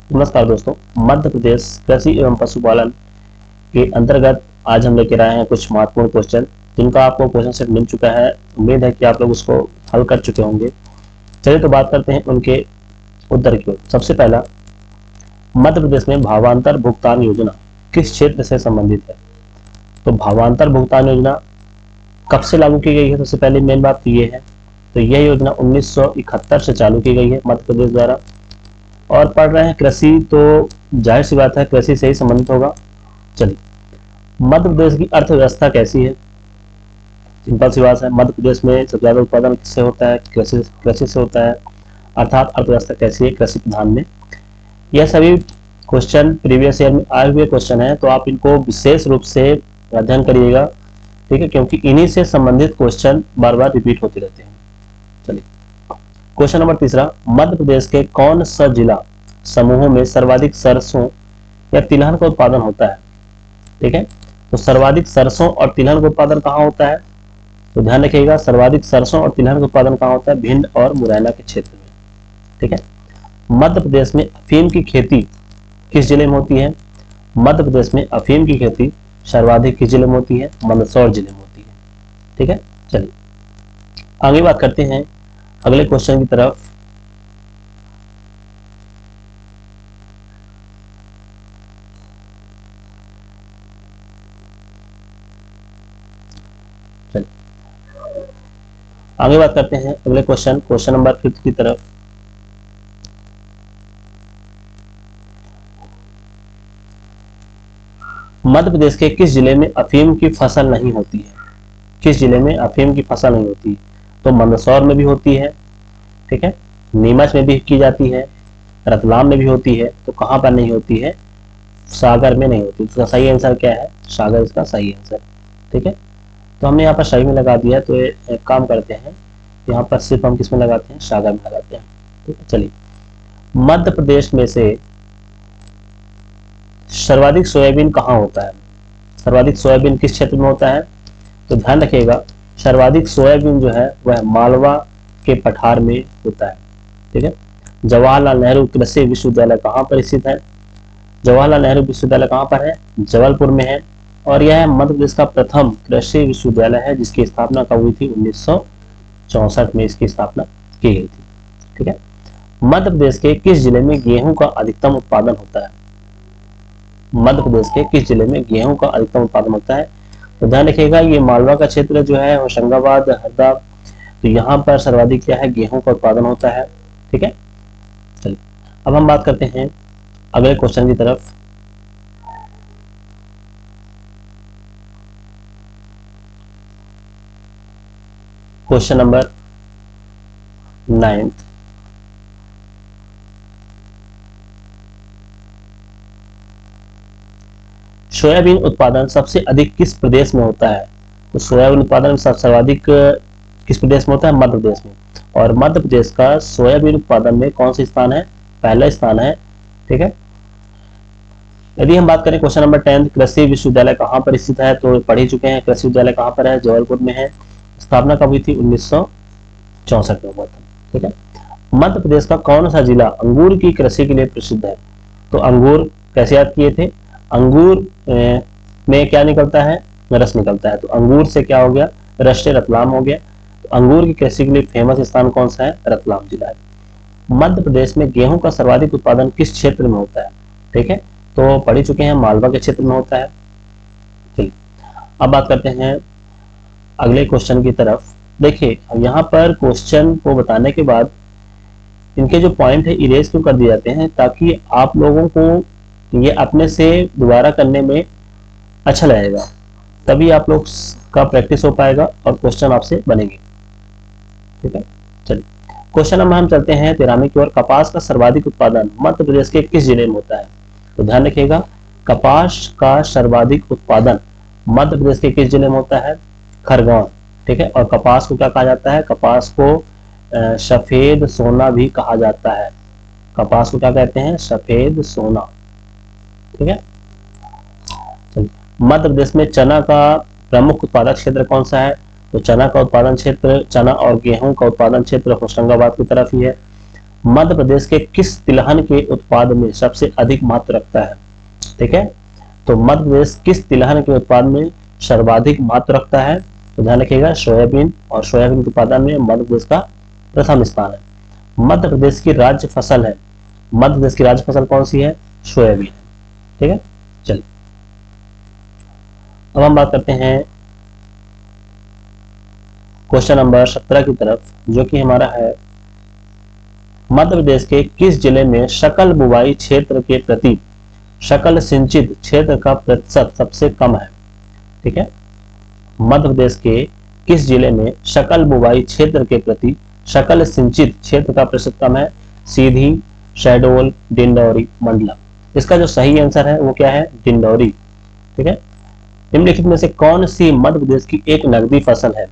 नमस्कार दोस्तों, मध्य प्रदेश कृषि एवं पशुपालन के अंतर्गत आज हम लेकर आए हैं कुछ महत्वपूर्ण क्वेश्चन जिनका आपको क्वेश्चन सेट मिल चुका है। उम्मीद है कि आप लोग उसको हल कर चुके होंगे। चलिए तो बात करते हैं उनके उत्तर की ओर। सबसे पहला, मध्य प्रदेश में भावांतर भुगतान योजना किस क्षेत्र से संबंधित है? तो भावांतर भुगतान योजना कब से लागू की गई है? सबसे पहले मेन बात तो ये है, तो यह योजना 1971 से चालू की गई है मध्य प्रदेश द्वारा। और पढ़ रहे हैं कृषि, तो जाहिर सी बात है कृषि से ही संबंधित होगा। चलिए, मध्य प्रदेश की अर्थव्यवस्था कैसी है? सिंपल सी बात है, मध्य प्रदेश में सबसे ज्यादा उत्पादन किससे होता है? कृषि से होता है। अर्थात अर्थव्यवस्था कैसी है? कृषि प्रधान में। यह सभी क्वेश्चन प्रीवियस ईयर में आए हुए क्वेश्चन है, तो आप इनको विशेष रूप से अध्ययन करिएगा, ठीक है, क्योंकि इन्हीं से संबंधित क्वेश्चन बार बार रिपीट होते रहते हैं। चलिए, क्वेश्चन नंबर तीसरा, मध्य प्रदेश के कौन सा जिला समूहों में सर्वाधिक सरसों या तिलहन का उत्पादन होता है? ठीक है, तो सर्वाधिक सरसों और तिलहन का उत्पादन कहाँ होता है? तो ध्यान रखिएगा, सर्वाधिक सरसों और तिलहन का उत्पादन कहाँ होता है? भिंड और मुरैना के क्षेत्र में। ठीक है, मध्य प्रदेश में अफीम की खेती किस जिले में होती है? मध्य प्रदेश में अफीम की खेती सर्वाधिक किस जिले में होती है? मंदसौर जिले में होती है। ठीक है, चलिए आगे बात करते हैं अगले क्वेश्चन की तरफ। आगे बात करते हैं अगले क्वेश्चन नंबर 5 की तरफ। मध्य प्रदेश के किस जिले में अफीम की फसल नहीं होती है? किस जिले में अफीम की फसल नहीं होती? तो मंदसौर में भी होती है, ठीक है, नीमच में भी की जाती है, रतलाम में भी होती है। तो कहां पर नहीं होती है? सागर में नहीं होती। तो सही आंसर क्या है? सागर इसका सही आंसर। ठीक है, तो हमने यहाँ पर सही में लगा दिया। तो एक काम करते हैं, यहाँ पर सिर्फ हम किस में लगाते हैं? सागर में लगाते हैं। ठीक है, चलिए, मध्य प्रदेश में से सर्वाधिक सोयाबीन कहाँ होता है? सर्वाधिक सोयाबीन किस क्षेत्र में होता है? तो ध्यान रखिएगा, सर्वाधिक सोयाबीन जो है वह मालवा के पठार में होता है। ठीक है, जवाहरलाल नेहरू कृषि विश्वविद्यालय कहाँ पर स्थित है? जवाहरलाल नेहरू विश्वविद्यालय कहाँ पर है? जबलपुर में है। और यह मध्य प्रदेश का प्रथम कृषि विश्वविद्यालय है जिसकी स्थापना कब हुई थी? 1964 में इसकी स्थापना की गई थी। ठीक है, मध्य प्रदेश के किस जिले में गेहूं का अधिकतम उत्पादन होता है? मध्य प्रदेश के किस जिले में गेहूं का अधिकतम उत्पादन होता है? तो ध्यान रखिएगा, ये मालवा का क्षेत्र जो है, होशंगाबाद, हरदा, तो यहाँ पर सर्वाधिक क्या है? गेहूं का उत्पादन होता है। ठीक है, चलिए अब हम बात करते हैं अगले क्वेश्चन की तरफ। क्वेश्चन नंबर 9, सोयाबीन उत्पादन सबसे अधिक किस प्रदेश में होता है? तो सोयाबीन उत्पादन सर्वाधिक किस प्रदेश में होता है? मध्य प्रदेश में। और मध्य प्रदेश का सोयाबीन उत्पादन में कौन सा स्थान है? पहला स्थान है। ठीक है, यदि हम बात करें क्वेश्चन नंबर 10, कृषि विश्वविद्यालय कहाँ पर स्थित है? तो पढ़ ही चुके हैं, कृषि विद्यालय कहाँ पर है? जबलपुर में है। स्थापना कब हुई थी? 1964 में हुआ था। ठीक है, मध्य प्रदेश का कौन सा जिला अंगूर की कृषि के लिए प्रसिद्ध है? तो अंगूर कैसे याद किए थे? अंगूर में क्या निकलता है? रस निकलता है। तो अंगूर से क्या हो गया? रस से रतलाम हो गया। तो अंगूर की कृषि के लिए फेमस स्थान कौन सा है? रतलाम जिला है। मध्य प्रदेश में गेहूं का सर्वाधिक उत्पादन किस क्षेत्र में होता है? ठीक है, तो पढ़ ही चुके हैं, मालवा के क्षेत्र में होता है। चलिए अब बात करते हैं अगले क्वेश्चन की तरफ। देखिए, अब यहाँ पर क्वेश्चन को बताने के बाद इनके जो पॉइंट है इरेज क्यों कर दिए जाते हैं? ताकि आप लोगों को ये अपने से दोबारा करने में अच्छा लगेगा, तभी आप लोग का प्रैक्टिस हो पाएगा और क्वेश्चन आपसे बनेंगे। ठीक है, चलिए क्वेश्चन नंबर हम चलते हैं 13 की ओर। कपास का सर्वाधिक उत्पादन मध्य प्रदेश के किस जिले में होता है? तो ध्यान रखिएगा, कपास का सर्वाधिक उत्पादन मध्य प्रदेश के किस जिले में होता है? खरगोन। ठीक है, और कपास को क्या कहा जाता है? कपास को सफेद सोना भी कहा जाता है। कपास को क्या कहते हैं? सफेद सोना। ठीक है, मध्य प्रदेश में चना का प्रमुख उत्पादक क्षेत्र कौन सा है? तो चना का उत्पादन क्षेत्र, चना और गेहूं का उत्पादन क्षेत्र होशंगाबाद की तरफ ही है। मध्य प्रदेश के किस तिलहन के उत्पाद में सबसे अधिक महत्व रखता है? ठीक है, तो मध्य प्रदेश किस तिलहन के उत्पाद में सर्वाधिक महत्व रखता है? तो ध्यान रखिएगा सोयाबीन, और सोयाबीन के उत्पादन में मध्य प्रदेश का प्रथम स्थान है। मध्य प्रदेश की राज्य फसल है, मध्य प्रदेश की राज्य फसल कौन सी है? सोयाबीन। ठीक है, चलिए अब हम बात करते हैं क्वेश्चन नंबर 17 की तरफ, जो कि हमारा है मध्य प्रदेश के किस जिले में सकल बुवाई क्षेत्र के प्रति सकल सिंचित क्षेत्र का प्रतिशत सबसे कम है? ठीक है, मध्य प्रदेश के किस जिले में सकल बुवाई क्षेत्र के प्रति सकल सिंचित क्षेत्र का प्रतिशत कम है? सीधी, शहडोल, डिंडौरी, मंडला। इसका जो सही आंसर है वो क्या है? डिंडौरी। ठीक है, निम्नलिखित में से कौन सी मध्य प्रदेश की एक नकदी फसल है?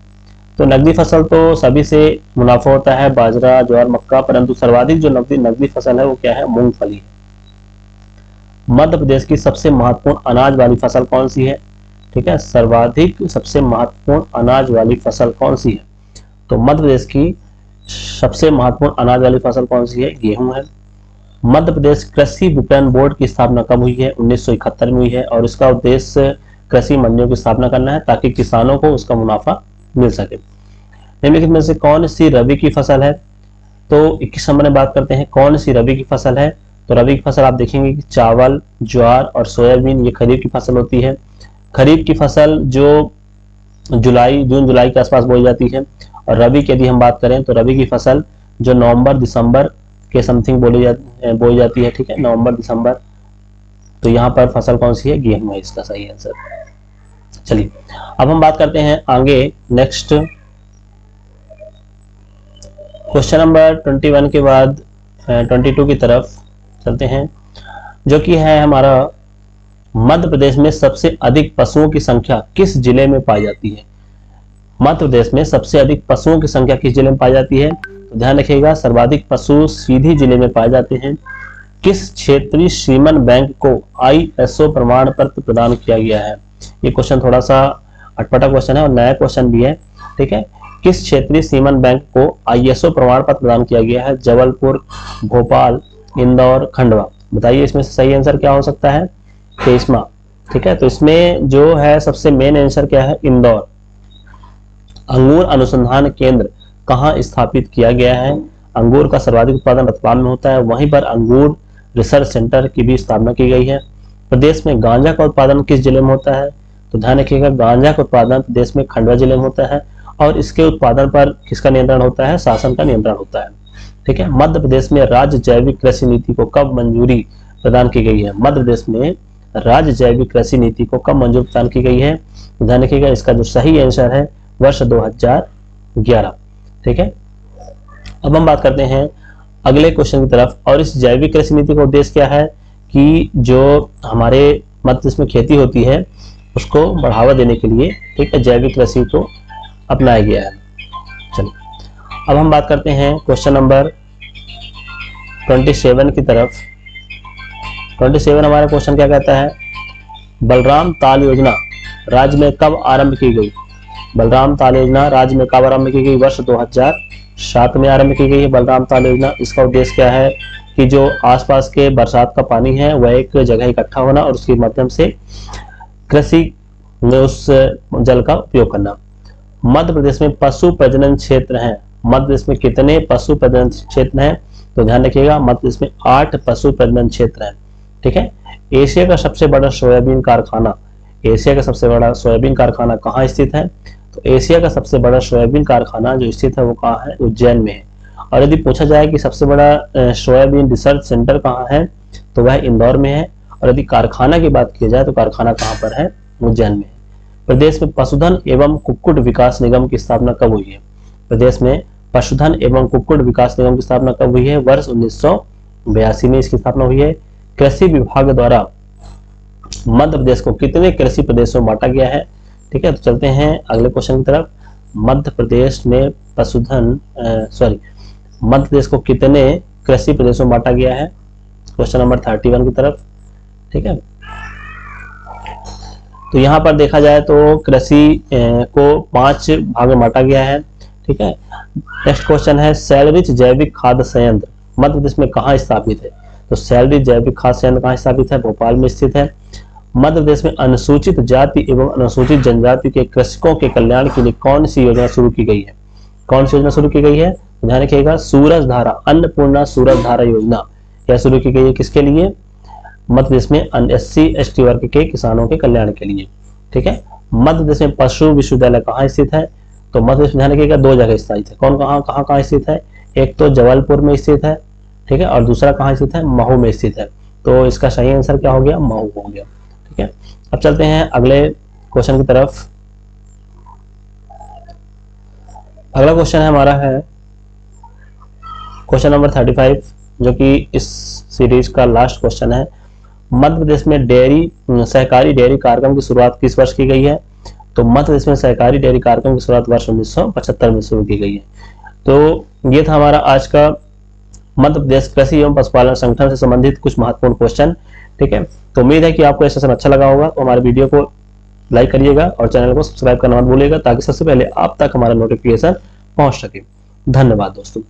तो नकदी फसल तो सभी से मुनाफा होता है, बाजरा, ज्वार, मक्का, परंतु सर्वाधिक जो नकदी फसल है वो क्या है? मूंगफली है। मध्य प्रदेश की सबसे महत्वपूर्ण अनाज वाली फसल कौन सी है? ठीक है, सर्वाधिक सबसे महत्वपूर्ण अनाज वाली फसल कौन सी है? तो मध्य प्रदेश की सबसे महत्वपूर्ण अनाज वाली फसल कौन सी है? गेहूं है। मध्य प्रदेश कृषि विपणन बोर्ड की स्थापना कब हुई है? 1971 में हुई है, और इसका उद्देश्य कृषि मंडियों की स्थापना करना है ताकि किसानों को उसका मुनाफा मिल सके। निम्नलिखित में से कौन सी रबी की फसल है? तो 21 नंबर में बात करते हैं कौन सी रबी की फसल है। तो रबी की फसल आप देखेंगे कि चावल, ज्वार और सोयाबीन ये खरीफ की फसल होती है। खरीफ की फसल जो जून जुलाई के आसपास बोई जाती है, और रबी की यदि हम बात करें तो रबी की फसल जो नवंबर दिसंबर के समथिंग बोई जाती है। ठीक है, नवंबर दिसंबर। तो यहाँ पर फसल कौन सी है? गेहूं है इसका सही आंसर। चलिए अब हम बात करते हैं आगे नेक्स्ट क्वेश्चन नंबर 21 के बाद 22 की तरफ चलते हैं, जो कि है हमारा मध्य प्रदेश में सबसे अधिक पशुओं की संख्या किस जिले में पाई जाती है? मध्य प्रदेश में सबसे अधिक पशुओं की संख्या किस जिले में पाई जाती है? तो ध्यान रखिएगा सर्वाधिक पशु सीधी जिले में पाए जाते हैं। किस क्षेत्रीय सीमन बैंक को ISO प्रमाण पत्र प्रदान किया गया है? ये क्वेश्चन थोड़ा सा अटपटा क्वेश्चन है और नया क्वेश्चन भी है। ठीक है, किस क्षेत्रीय सीमन बैंक को ISO प्रमाण पत्र प्रदान किया गया है? जबलपुर, भोपाल, इंदौर, खंडवा। बताइए इसमें से सही आंसर क्या हो सकता है? तेईसवां। ठीक है, तो इसमें जो है सबसे मेन आंसर क्या है? इंदौर। अंगूर अनुसंधान केंद्र कहाँ स्थापित किया गया है? अंगूर का सर्वाधिक उत्पादन रतलाम में होता है, वहीं पर अंगूर रिसर्च सेंटर की भी स्थापना की गई है। प्रदेश में गांजा का उत्पादन किस जिले में होता है? तो ध्यान रखिएगा गांजा का उत्पादन प्रदेश में खंडवा जिले में होता है, और इसके उत्पादन पर किसका नियंत्रण होता है? शासन का नियंत्रण होता है। ठीक है, मध्य प्रदेश में राज्य जैविक कृषि नीति को कब मंजूरी प्रदान की गई है? मध्य प्रदेश में राज्य जैविक कृषि नीति को कब मंजूरी प्रदान की गई है? ध्यान रखिएगा इसका जो सही आंसर है वर्ष 2011। ठीक है, अब हम बात करते हैं अगले क्वेश्चन की तरफ, और इस जैविक कृषि नीति का उद्देश्य क्या है कि जो हमारे मध्य प्रदेश में खेती होती है उसको बढ़ावा देने के लिए, ठीक है, जैविक कृषि को अपनाया गया है। चलिए अब हम बात करते हैं क्वेश्चन नंबर 27 की तरफ। 27 हमारा क्वेश्चन क्या कहता है? बलराम ताल योजना राज्य में कब आरंभ की गई? बलराम ताल योजना राज्य में कब आरंभ की गई? वर्ष 2007 में आरंभ की गई है बलराम ताल योजना। इसका उद्देश्य क्या है कि जो आसपास के बरसात का पानी है वह एक जगह इकट्ठा होना और उसके माध्यम से कृषि में उस जल का उपयोग करना। मध्य प्रदेश में पशु प्रजनन क्षेत्र हैं। मध्य प्रदेश में कितने पशु प्रजनन क्षेत्र हैं? तो ध्यान रखिएगा मध्य प्रदेश में 8 पशु प्रजनन क्षेत्र हैं। ठीक है, एशिया का सबसे बड़ा सोयाबीन कारखाना, एशिया का सबसे बड़ा सोयाबीन कारखाना कहाँ स्थित है? तो एशिया का सबसे बड़ा सोयाबीन कारखाना जो स्थित है वो कहाँ है? उज्जैन में है। और यदि पूछा जाए कि सबसे बड़ा सोयाबीन रिसर्च सेंटर कहाँ है, तो वह इंदौर में है। और यदि कारखाना की बात की जाए तो कारखाना कहाँ पर है? उज्जैन में है। प्रदेश में पशुधन एवं कुक्कुट विकास निगम की स्थापना कब हुई है? प्रदेश में पशुधन एवं कुक्कुट विकास निगम की स्थापना कब हुई है? वर्ष 1982 में इसकी स्थापना हुई है। कृषि विभाग द्वारा मध्य प्रदेश को कितने कृषि प्रदेशों में बांटा गया है? ठीक है, तो चलते हैं अगले क्वेश्चन की तरफ। मध्य प्रदेश में मध्य प्रदेश को कितने कृषि प्रदेशों में बांटा गया है? क्वेश्चन नंबर 31 की तरफ। ठीक है, तो यहाँ पर देखा जाए तो कृषि को 5 भाग में बांटा गया है। ठीक है, नेक्स्ट क्वेश्चन है सेलरिच जैविक खाद्य संयंत्र मध्य प्रदेश में कहाँ स्थापित है? तो सैलरी जैविक खाद्य संयंत्र कहाँ स्थापित है? भोपाल में स्थित है। मध्य प्रदेश में अनुसूचित जाति एवं अनुसूचित जनजाति के कृषकों के कल्याण के लिए कौन सी योजना शुरू की गई है? कौन सी योजना शुरू की गई है? ध्यान रखिएगा, सूरज धारा, अन्नपूर्णा सूरज धारा योजना यह शुरू की गई है। किसके लिए? मध्य प्रदेश में SC ST वर्ग के किसानों के कल्याण के लिए। ठीक है। मध्य प्रदेश में पशु विश्वविद्यालय कहाँ स्थित है? तो मध्य प्रदेश में ध्यान रखिएगा दो जगह स्थित है। कौन कहाँ स्थित है? एक तो जबलपुर में स्थित है, ठीक है, और दूसरा कहाँ स्थित है? महू में स्थित है। तो इसका सही आंसर क्या हो गया? महू हो गया। ठीक है। अब चलते हैं अगले क्वेश्चन की तरफ। अगला क्वेश्चन है हमारा है क्वेश्चन नंबर 35, जो कि इस सीरीज का लास्ट क्वेश्चन है। मध्य प्रदेश में सहकारी डेयरी कार्यक्रम की शुरुआत किस वर्ष की गई है? तो मध्य प्रदेश में सहकारी डेयरी कार्यक्रम की शुरुआत वर्ष 1975 में शुरू की गई है। तो ये था हमारा आज का मध्य प्रदेश कृषि एवं पशुपालन संगठन से संबंधित कुछ महत्वपूर्ण क्वेश्चन। ठीक है। तो उम्मीद है कि आपको यह सेशन अच्छा लगा होगा। तो हमारे वीडियो को लाइक करिएगा और चैनल को सब्सक्राइब करना मत भूलिएगा, ताकि सबसे पहले आप तक हमारा नोटिफिकेशन पहुंच सके। धन्यवाद दोस्तों।